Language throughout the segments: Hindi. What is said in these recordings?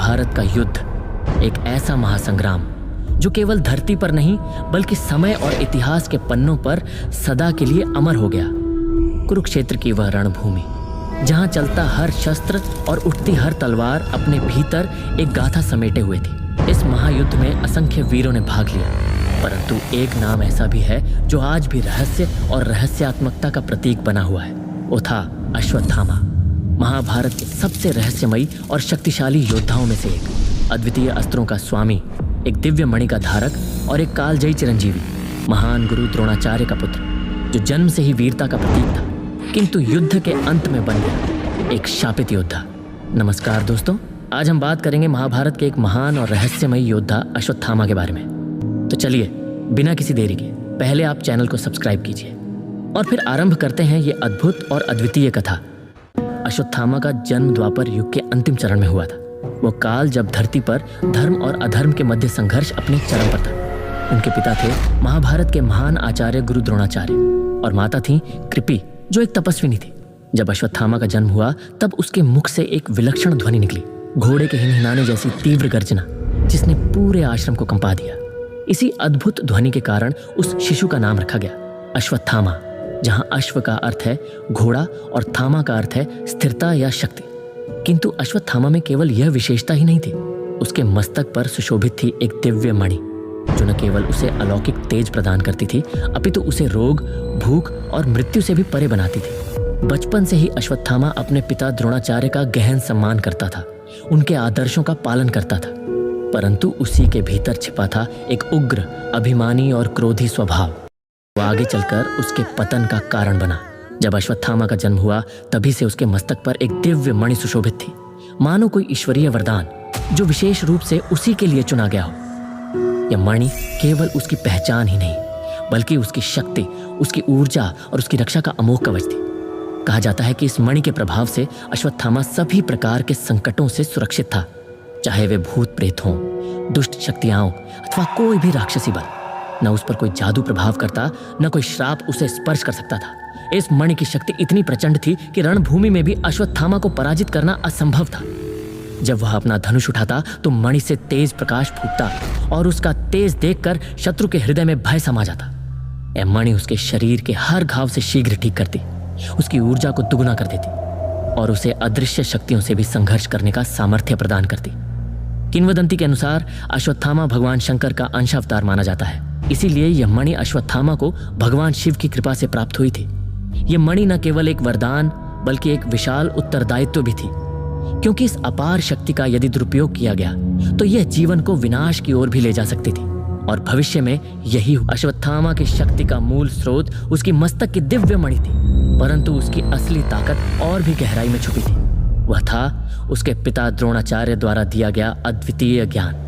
महाभारत का युद्ध एक ऐसा महासंग्राम जो केवल धरती पर नहीं बल्कि समय और इतिहास के पन्नों पर सदा के लिए अमर हो गया। कुरुक्षेत्र की वह रणभूमि जहां चलता हर शस्त्र और उठती हर तलवार अपने भीतर एक गाथा समेटे हुए थी। इस महायुद्ध में असंख्य वीरों ने भाग लिया, परंतु एक नाम ऐसा भी है जो आज भी रहस्य और रहस्यात्मकता का प्रतीक बना हुआ है। वो था अश्वत्थामा, महाभारत के सबसे रहस्यमयी और शक्तिशाली योद्धाओं में से एक। अद्वितीय अस्त्रों का स्वामी, एक दिव्य मणि का धारक और एक कालजयी चिरंजीवी, महान गुरु द्रोणाचार्य का पुत्र जो जन्म से ही वीरता का प्रतीक था, किंतु युद्ध के अंत में बन गया एक शापित योद्धा। नमस्कार दोस्तों, आज हम बात करेंगे महाभारत के एक महान और रहस्यमयी योद्धा अश्वत्थामा के बारे में। तो चलिए बिना किसी देरी के पहले आप चैनल को सब्सक्राइब कीजिए और फिर आरंभ करते हैं ये अद्भुत और अद्वितीय कथा। अश्वत्थामा का जन्म द्वापर युग के अंतिम चरण में हुआ था। वो काल जब धरती पर धर्म और अधर्म के मध्य संघर्ष अपने चरम पर था। उनके पिता थे महाभारत के महान आचार्य गुरु द्रोणाचार्य और माता थी कृपि जो एक तपस्विनी थी। जब अश्वत्थामा का जन्म हुआ तब उसके मुख से एक विलक्षण ध्वनि निकली, घोड़े के हिनहिनाने जैसी तीव्र गर्जना, जिसने पूरे आश्रम को कंपा दिया। इसी अद्भुत ध्वनि के कारण उस शिशु का नाम रखा गया अश्वत्थामा, जहां अश्व का अर्थ है घोड़ा और थामा का अर्थ है स्थिरता या शक्ति। किंतु अश्वत्थामा में केवल यह विशेषता ही नहीं थी, उसके मस्तक पर सुशोभित थी एक दिव्य मणि जो न केवल उसे अलौकिक तेज प्रदान करती थी अपितु उसे रोग, भूख और मृत्यु से भी परे बनाती थी। बचपन से ही अश्वत्थामा अपने पिता द्रोणाचार्य का गहन सम्मान करता था, उनके आदर्शों का पालन करता था, परंतु उसी के भीतर छिपा था एक उग्र, अभिमानी और क्रोधी स्वभाव। वो आगे चलकर उसके पतन का कारण बना। जब अश्वत्थामा का जन्म हुआ तभी से उसके मस्तक पर एक दिव्य मणि सुशोभित थी, मानो कोई ईश्वरीय वरदान जो विशेष रूप से उसी के लिए चुना गया हो। यह मणि केवल उसकी पहचान ही नहीं बल्कि उसकी शक्ति, उसकी ऊर्जा और उसकी रक्षा का अमोघ कवच थी। कहा जाता है कि इस मणि के प्रभाव से अश्वत्थामा सभी प्रकार के संकटों से सुरक्षित था, चाहे वे भूत प्रेत हों, दुष्ट शक्तियां अथवा कोई भी राक्षसी बल। न उस पर कोई जादू प्रभाव करता, न कोई श्राप उसे स्पर्श कर सकता था। इस मणि की शक्ति इतनी प्रचंड थी कि रणभूमि में भी अश्वत्थामा को पराजित करना असंभव था। जब वह अपना धनुष उठाता तो मणि से तेज प्रकाश फूटता और उसका तेज देखकर शत्रु के हृदय में भय समा जाता। यह मणि उसके शरीर के हर घाव से शीघ्र ठीक करती, उसकी ऊर्जा को दुगुना कर देती और उसे अदृश्य शक्तियों से भी संघर्ष करने का सामर्थ्य प्रदान करती। किंवदंती के अनुसार अश्वत्थामा भगवान शंकर का अंशावतार माना जाता है, इसीलिए यह मणि अश्वत्थामा को भगवान शिव की कृपा से प्राप्त हुई थी। यह मणि न केवल एक वरदान बल्कि एक विशाल उत्तरदायित्व भी थी, क्योंकि इस अपार शक्ति का यदि दुरुपयोग किया गया तो यह जीवन को विनाश की ओर भी ले जा सकती थी। और भविष्य में यही अश्वत्थामा की शक्ति का मूल स्रोत उसकी मस्तक की दिव्य मणि थी, परंतु उसकी असली ताकत और भी गहराई में छुपी थी। वह था उसके पिता द्रोणाचार्य द्वारा दिया गया अद्वितीय ज्ञान।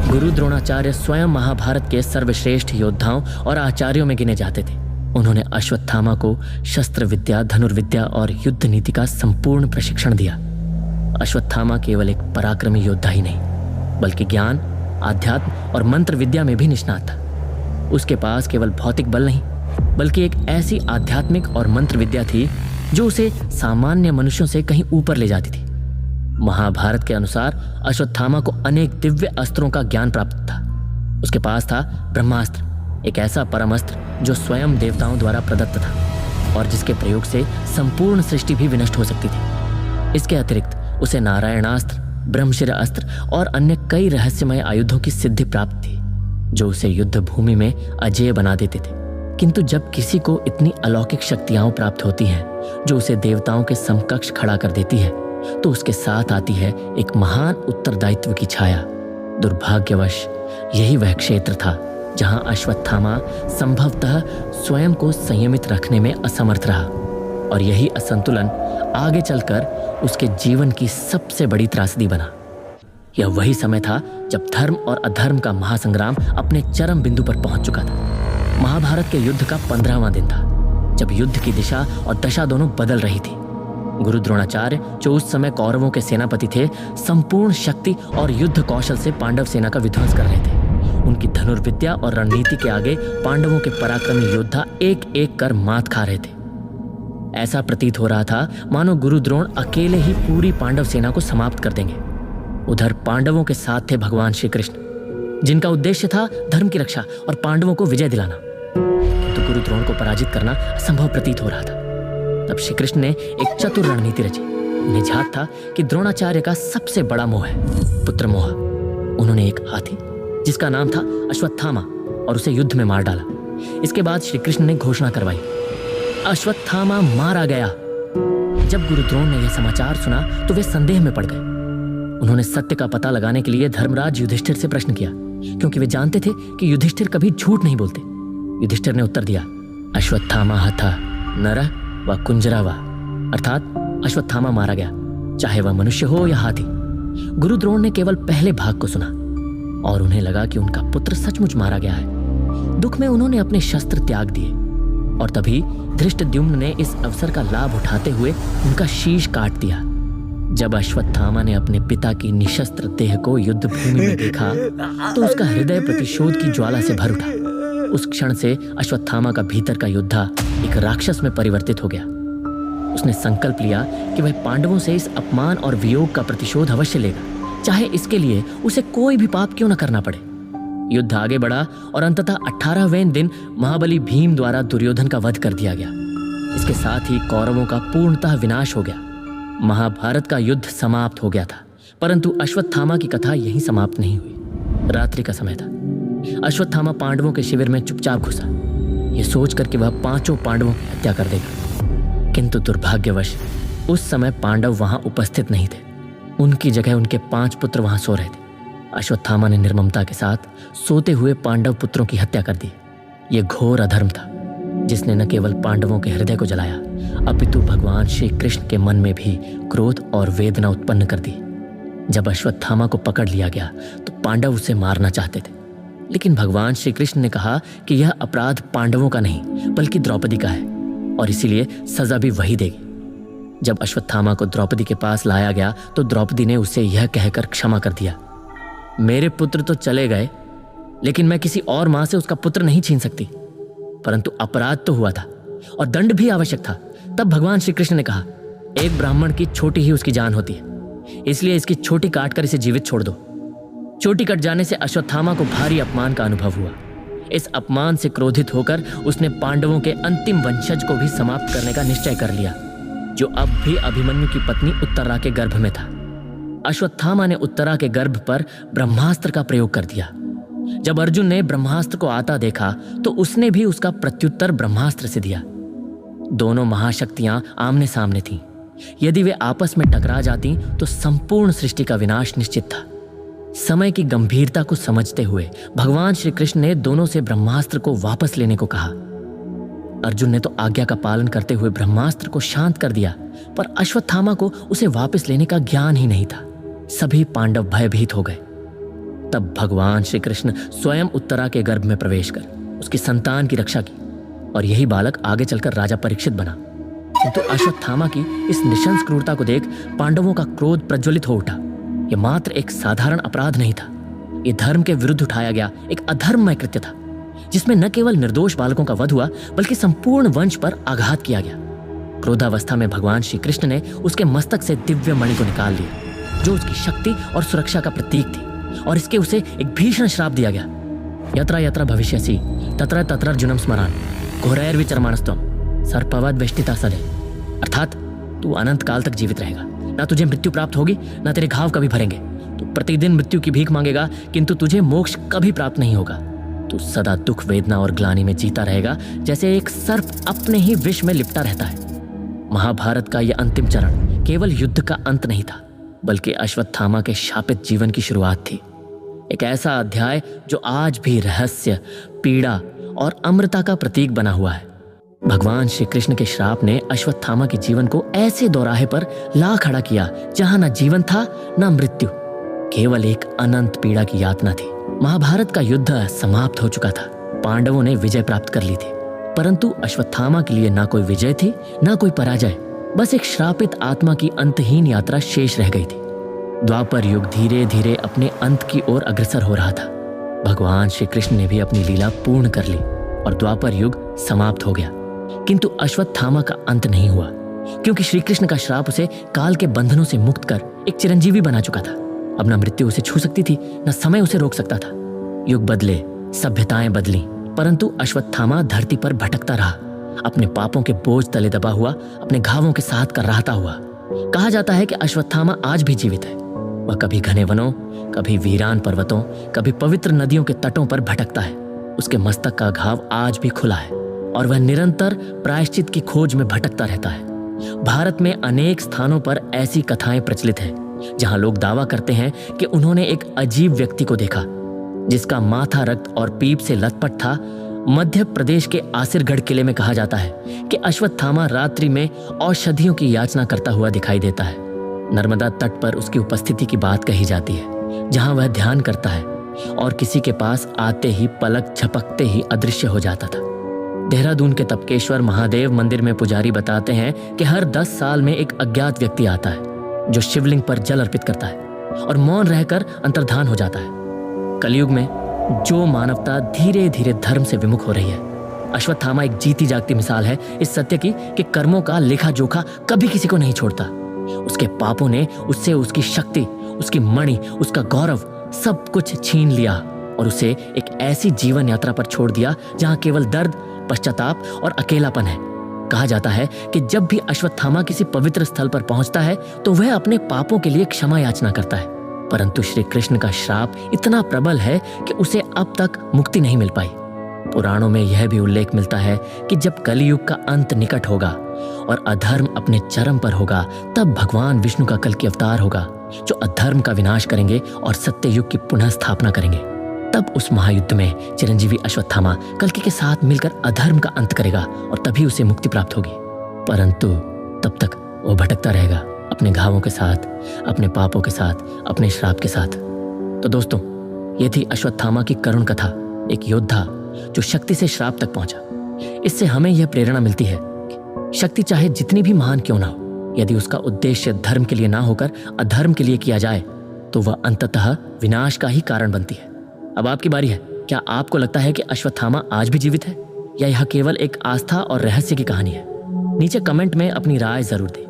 गुरु द्रोणाचार्य स्वयं महाभारत के सर्वश्रेष्ठ योद्धाओं और आचार्यों में गिने जाते थे। उन्होंने अश्वत्थामा को शस्त्र विद्या, धनुर्विद्या और युद्ध नीति का संपूर्ण प्रशिक्षण दिया। अश्वत्थामा केवल एक पराक्रमी योद्धा ही नहीं बल्कि ज्ञान, आध्यात्म और मंत्र विद्या में भी निष्णात था। उसके पास केवल भौतिक बल नहीं बल्कि एक ऐसी आध्यात्मिक और मंत्र विद्या थी जो उसे सामान्य मनुष्यों से कहीं ऊपर ले जाती थी। महाभारत के अनुसार अश्वत्थामा को अनेक दिव्य अस्त्रों का ज्ञान प्राप्त था। उसके पास था ब्रह्मास्त्र, एक ऐसा परम अस्त्र जो स्वयं देवताओं द्वारा प्रदत्त था और जिसके प्रयोग से संपूर्ण सृष्टि भी विनष्ट हो सकती थी। इसके अतिरिक्त उसे नारायणास्त्र, ब्रह्मशिर अस्त्र और अन्य कई रहस्यमय आयुधों की सिद्धि प्राप्त थी जो उसे युद्ध भूमि में अजेय बना देते थे। किंतु जब किसी को इतनी अलौकिक शक्तियां प्राप्त होती हैं जो उसे देवताओं के समकक्ष खड़ा कर देती है तो उसके साथ आती है एक महान उत्तरदायित्व की छाया। दुर्भाग्यवश यही वह क्षेत्र था जहां अश्वत्थामा संभवतः स्वयं को संयमित रखने में असमर्थ रहा और यही असंतुलन आगे चलकर उसके जीवन की सबसे बड़ी त्रासदी बना। यह वही समय था जब धर्म और अधर्म का महासंग्राम अपने चरम बिंदु पर पहुंच चुका था। महाभारत के युद्ध का 15वां दिन था जब युद्ध की दिशा और दशा दोनों बदल रही थी। गुरु द्रोणाचार्य जो उस समय कौरवों के सेनापति थे, संपूर्ण शक्ति और युद्ध कौशल से पांडव सेना का विध्वंस कर रहे थे। उनकी धनुर्विद्या और रणनीति के आगे पांडवों के पराक्रमी योद्धा एक एक कर मात खा रहे थे। ऐसा प्रतीत हो रहा था मानो गुरु द्रोण अकेले ही पूरी पांडव सेना को समाप्त कर देंगे। उधर पांडवों के साथ थे भगवान श्री कृष्ण, जिनका उद्देश्य था धर्म की रक्षा और पांडवों को विजय दिलाना। किंतु गुरु द्रोण को पराजित करना असंभव प्रतीत हो रहा था। तब श्री कृष्ण ने एक चतुर रणनीति रची। उन्हें ध्यात था कि द्रोणाचार्य का सबसे बड़ा मोह है पुत्र मोह। उन्होंने एक हाथी जिसका नाम था अश्वत्थामा और उसे युद्ध में मार डाला। इसके बाद श्री कृष्ण ने घोषणा करवाई, अश्वत्थामा मारा गया। जब गुरु द्रोण ने यह समाचार सुना तो वे संदेह में पड़ गए। उन्होंने सत्य का पता लगाने के लिए धर्मराज युधिष्ठिर से प्रश्न किया, क्योंकि वे जानते थे कि युधिष्ठिर कभी झूठ नहीं बोलते। युधिष्ठिर ने उत्तर दिया, अश्वत्थामा हता नरः व कुंजरा वा, अर्थात अश्वत्थामा मारा गया, चाहे वह मनुष्य हो या हाथी। गुरु द्रोण ने केवल पहले भाग को सुना और उन्हें लगा कि उनका पुत्र सचमुच मारा गया है। दुख में उन्होंने अपने शस्त्र त्याग दिए और तभी धृष्टद्युम्न ने इस अवसर का लाभ उठाते हुए उनका शीश काट दिया। जब अश्वत्थामा ने अपने पिता की निशस्त्र देह को युद्ध भूमि में देखा तो उसका हृदय प्रतिशोध की ज्वाला से भर उठा। उस क्षण से अश्वत्थामा का भीतर का योद्धा एक राक्षस में परिवर्तित हो गया। उसने संकल्प लिया कि वह पांडवों से इस अपमान और वियोग का प्रतिशोध अवश्य लेगा, चाहे इसके लिए उसे कोई भी पाप क्यों न करना पड़े। युद्ध आगे बढ़ा और अंततः 18वें दिन महाबली भीम द्वारा दुर्योधन का वध कर दिया गया। इसके साथ ही कौरवों का पूर्णतः विनाश हो गया। महाभारत का युद्ध समाप्त हो गया था, परंतु अश्वत्थामा की कथा यहीं समाप्त नहीं हुई। रात्रि का समय था। अश्वत्थामा पांडवों के शिविर में चुपचाप घुसा, यह सोचकर कि वह 5 पांडवों की हत्या कर देगा। किंतु दुर्भाग्यवश उस समय पांडव वहां उपस्थित नहीं थे। उनकी जगह उनके 5 पुत्र वहां सो रहे थे। अश्वत्थामा ने निर्ममता के साथ सोते हुए पांडव पुत्रों की हत्या कर दी। यह घोर अधर्म था, जिसने न केवल पांडवों के हृदय को जलाया, अपितु भगवान श्री कृष्ण के मन में भी क्रोध और वेदना उत्पन्न कर दी। जब अश्वत्थामा को पकड़ लिया गया तो पांडव उसे मारना चाहते थे, लेकिन भगवान श्री कृष्ण ने कहा कि यह अपराध पांडवों का नहीं बल्कि द्रौपदी का है और इसीलिए सजा भी वही देगी। जब अश्वत्थामा को द्रौपदी के पास लाया गया तो द्रौपदी ने उसे यह कहकर क्षमा कर दिया, मेरे पुत्र तो चले गए, लेकिन मैं किसी और मां से उसका पुत्र नहीं छीन सकती। परंतु अपराध तो हुआ था और दंड भी आवश्यक था। तब भगवान श्री कृष्ण ने कहा, एक ब्राह्मण की छोटी ही उसकी जान होती है, इसलिए इसकी छोटी काटकर इसे जीवित छोड़ दो। चोटी कट जाने से अश्वत्थामा को भारी अपमान का अनुभव हुआ। इस अपमान से क्रोधित होकर उसने पांडवों के अंतिम वंशज को भी समाप्त करने का निश्चय कर लिया, जो अब भी अभिमन्यु की पत्नी उत्तरा के गर्भ में था। अश्वत्थामा ने उत्तरा के गर्भ पर ब्रह्मास्त्र का प्रयोग कर दिया। जब अर्जुन ने ब्रह्मास्त्र को आता देखा तो उसने भी उसका प्रत्युत्तर ब्रह्मास्त्र से दिया। दोनों महाशक्तियां आमने सामने थीं। यदि वे आपस में टकरा जाती तो संपूर्ण सृष्टि का विनाश निश्चित था। समय की गंभीरता को समझते हुए भगवान श्री कृष्ण ने दोनों से ब्रह्मास्त्र को वापस लेने को कहा। अर्जुन ने तो आज्ञा का पालन करते हुए ब्रह्मास्त्र को शांत कर दिया, पर अश्वत्थामा को उसे वापस लेने का ज्ञान ही नहीं था। सभी पांडव भयभीत हो गए। तब भगवान श्री कृष्ण स्वयं उत्तरा के गर्भ में प्रवेश कर उसकी संतान की रक्षा की और यही बालक आगे चलकर राजा परीक्षित बना। किंतु अश्वत्थामा की इस निशंस क्रूरता को देख पांडवों का क्रोध प्रज्वलित हो उठा। यह मात्र एक साधारण अपराध नहीं था, यह धर्म के विरुद्ध उठाया गया एक अधर्ममय कृत्य था, जिसमें न केवल निर्दोष बालकों का वध हुआ बल्कि संपूर्ण वंश पर आघात किया गया। क्रोधावस्था में भगवान श्री कृष्ण ने उसके मस्तक से दिव्य मणि को निकाल लिया, जो उसकी शक्ति और सुरक्षा का प्रतीक थी, और इसके उसे एक भीषण श्राप दिया गया। यत्र यत्र भविष्यसि तत्र तत्र अर्जुनम स्मरान घोरैर्विचरमाणस्त्वं सर्पवद वेष्टिता सदे, अर्थात तू अनंत काल तक जीवित रहेगा, ना तुझे मृत्यु प्राप्त होगी ना तेरे घाव कभी भरेंगे। तू प्रतिदिन मृत्यु की भीख मांगेगा किंतु तुझे मोक्ष कभी प्राप्त नहीं होगा। तू सदा दुख वेदना और ग्लानि में जीता रहेगा, जैसे एक सर्प अपने ही विष में लिपटा रहता है। महाभारत का यह अंतिम चरण केवल युद्ध का अंत नहीं था, बल्कि अश्वत्थामा के शापित जीवन की शुरुआत थी। एक ऐसा अध्याय जो आज भी रहस्य, पीड़ा और अमृता का प्रतीक बना हुआ है। भगवान श्री कृष्ण के श्राप ने अश्वत्थामा के जीवन को ऐसे दोराहे पर ला खड़ा किया जहां न जीवन था न मृत्यु, केवल एक अनंत पीड़ा की यातना थी। महाभारत का युद्ध समाप्त हो चुका था। पांडवों ने विजय प्राप्त कर ली थी, परंतु अश्वत्थामा के लिए ना कोई विजय थी ना कोई पराजय, बस एक श्रापित आत्मा की अंतहीन यात्रा शेष रह गई थी। द्वापर युग धीरे धीरे अपने अंत की ओर अग्रसर हो रहा था। भगवान श्री कृष्ण ने भी अपनी लीला पूर्ण कर ली और द्वापर युग समाप्त हो गया। किंतु अश्वत्थामा का अंत नहीं हुआ, क्योंकि श्री कृष्ण का श्राप उसे काल के बंधनों से मुक्त कर एक चिरंजीवी बना चुका था। अब न मृत्यु उसे छू सकती थी, न समय उसे रोक सकता था। युग बदले, सभ्यताएं बदली, परंतु अश्वत्थामा धरती पर भटकता रहा, अपने पापों के बोझ तले दबा हुआ, अपने घावों के साथ कराहता हुआ। कहा जाता है कि अश्वत्थामा आज भी जीवित है। वह कभी घने वनों, कभी वीरान पर्वतों, कभी पवित्र नदियों के तटों पर भटकता है। उसके मस्तक का घाव आज भी खुला है और वह निरंतर प्रायश्चित की खोज में भटकता रहता है। भारत में अनेक स्थानों पर ऐसी कथाएं प्रचलित हैं जहां लोग दावा करते हैं कि उन्होंने एक अजीब व्यक्ति को देखा जिसका माथा रक्त और पीप से लथपथ था। मध्य प्रदेश के आसिरगढ़ किले में कहा जाता है कि अश्वत्थामा रात्रि में औषधियों की याचना करता हुआ दिखाई देता है। नर्मदा तट पर उसकी उपस्थिति की बात कही जाती है, जहां वह ध्यान करता है और किसी के पास आते ही पलक झपकते ही अदृश्य हो जाता था। देहरादून के तपकेश्वर महादेव मंदिर में पुजारी बताते हैं कि हर 10 साल में एक अज्ञात व्यक्ति आता है जो शिवलिंग पर जल अर्पित करता है और मौन रहकर अंतर्धान हो जाता है। कलयुग में जो मानवता धीरे धीरे धर्म से विमुख हो रही है, अश्वत्थामा एक जीती जागती मिसाल है इस सत्य की कि कर्मों का लेखा जोखा कभी किसी को नहीं छोड़ता। उसके पापों ने उससे उसकी शक्ति, उसकी मणि, उसका गौरव सब कुछ छीन लिया और उसे एक ऐसी जीवन यात्रा पर छोड़ दिया जहां केवल दर्द, पश्चाताप और अकेलापन है। कहा जाता है कि जब भी अश्वत्थामा किसी पवित्र स्थल पर पहुंचता है तो वह अपने पापों के लिए क्षमा याचना करता है, परंतु श्री कृष्ण का श्राप इतना प्रबल है कि उसे अब तक मुक्ति नहीं मिल पाई। पुराणों में यह भी उल्लेख मिलता है कि जब कलियुग का अंत निकट होगा और अधर्म अपने चरम पर होगा, तब भगवान विष्णु का कल की अवतार होगा जो अधर्म का विनाश करेंगे और सत्य युग की पुनः स्थापना करेंगे। तब उस महायुद्ध में चिरंजीवी अश्वत्थामा कल्कि के साथ मिलकर अधर्म का अंत करेगा और तभी उसे मुक्ति प्राप्त होगी, परंतु तब तक वो भटकता रहेगा अपने घावों के साथ, अपने पापों के साथ, अपने श्राप के साथ। तो दोस्तों, ये थी अश्वत्थामा की करुण कथा, एक योद्धा जो शक्ति से श्राप तक पहुंचा। इससे हमें यह प्रेरणा मिलती है कि शक्ति चाहे जितनी भी महान क्यों ना हो, यदि उसका उद्देश्य धर्म के लिए ना होकर अधर्म के लिए किया जाए तो वह अंततः विनाश का ही कारण बनती है। अब आपकी बारी है। क्या आपको लगता है कि अश्वत्थामा आज भी जीवित है या यह केवल एक आस्था और रहस्य की कहानी है? नीचे कमेंट में अपनी राय जरूर दें।